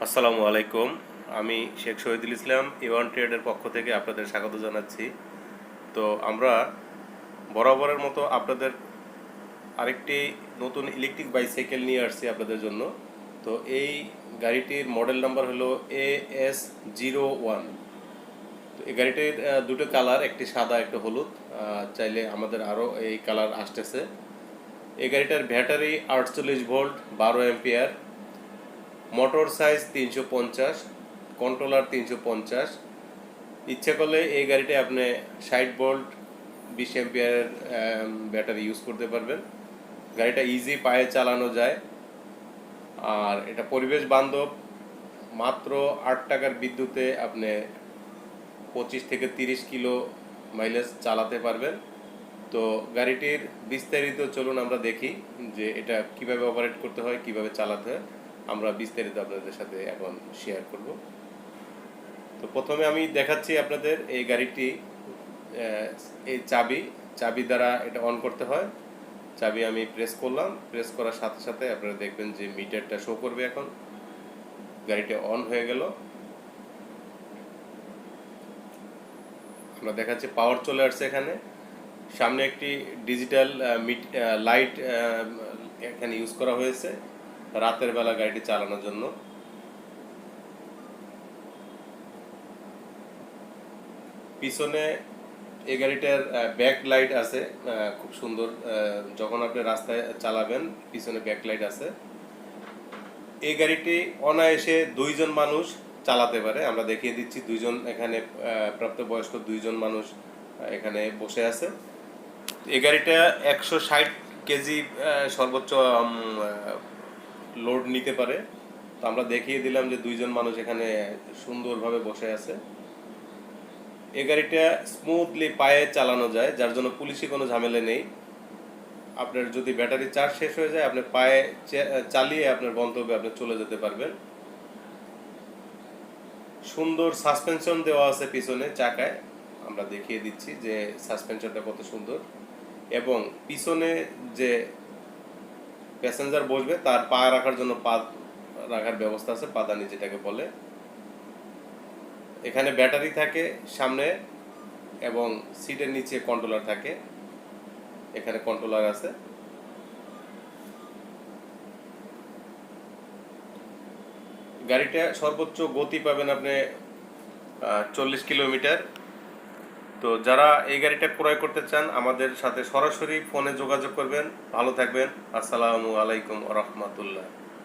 আসসালামু আলাইকুম। আমি শেখ শহীদুল ইসলাম এওয়ান ট্রেডের পক্ষ থেকে আপনাদের স্বাগত জানাচ্ছি। তো আমরা বরাবরের মতো আপনাদের আরেকটি নতুন ইলেকট্রিক বাইসাইকেল নিয়ে আসছি আপনাদের জন্য। তো এই গাড়িটির মডেল নাম্বার হলো AS01। তো এই গাড়িটির দুটো কালার, একটি সাদা একটা হলুদ। চাইলে আমাদের আরও এই কালার আসতেছে। এই গাড়িটার battery 48 volt 12 ampere, motor size 350, controller 350। ইচ্ছা করলে এই গাড়িতে আপনি 60 ভোল্ট 20 অ্যাম্পিয়ারের ব্যাটারি ইউজ করতে পারবেন। গাড়িটা ইজি পায়ে চালানো যায়, আর এটা পরিবেশ বান্ধব। মাত্র 8 টাকার বিদ্যুতে আপনি 25 থেকে 30 কিলো মাইলেজ চালাতে পারবেন। তো গাড়িটির বিস্তারিত চলুন আমরা দেখি যে এটা কিভাবে অপারেট করতে হয়, কিভাবে চালাতে হয়। আমরা বিস্তারিত আপনাদের সাথে এখন শেয়ার করব। তো প্রথমে আমি দেখাচ্ছি আপনাদের এই গাড়িটি, এই চাবি দ্বারা এটা অন করতে হয়। চাবি আমি প্রেস করলাম, প্রেস করার সাথে সাথে আপনারা দেখবেন যে মিটারটা শো করবে। এখন গাড়িটা অন হয়ে গেল। আমরা দেখাচ্ছি পাওয়ার চলে আসছে এখানে। সামনে একটি ডিজিটাল লাইট এখানে ইউজ করা হয়েছে রাতের বেলা গাড়িটি চালানোর জন্য। পিছনে এই গাড়িটার ব্যাক লাইট আছে, খুব সুন্দর। যখন আপনি রাস্তায় চালাবেন পিছনে ব্যাক লাইট আছে। এই গাড়িটি অনায়াসে 2জন মানুষ চালাতে পারে। আমরা দেখিয়ে দিচ্ছি, 2জন এখানে প্রাপ্তবয়স্ক 2জন মানুষ এখানে বসে আছে। এই গাড়িটা 160 কেজি সর্বোচ্চ লোড নিতে পারে। তো আমরা দেখিয়ে দিলাম যে 2জন মানুষ এখানে সুন্দরভাবে বসে আছে। এই গাড়িটা স্মুথলি পায়ে চালানো যায়, যার জন্য পুলিশি কোনো ঝামেলা নেই। আপনার যদি ব্যাটারি চার্জ শেষ হয়ে যায়, আপনি পায়ে চালিয়ে আপনার গন্তব্যে আপনি চলে যেতে পারবেন। সুন্দর সাসপেনশন দেওয়া আছে পিছনে চাকায়। আমরা দেখিয়ে দিচ্ছি যে সাসপেনশনটা কত সুন্দর। এবং পিছনে যে প্যাসেঞ্জার বসবে তার পা রাখার জন্য পা রাখার ব্যবস্থা আছে, পাদানি যেটাকে বলে। এখানে ব্যাটারি থাকে সামনে, এবং সিটের নিচে কন্ট্রোলার থাকে। এখানে কন্ট্রোলার আছে। গাড়িটা সর্বোচ্চ গতি পাবেন আপনি 40 কিলোমিটার। তো যারা এই গাড়িটা ক্রয় করতে চান আমাদের সাথে সরাসরি ফোনে যোগাযোগ করবেন। ভালো থাকবেন। আসসালামু আলাইকুম ওয়া রাহমাতুল্লাহ।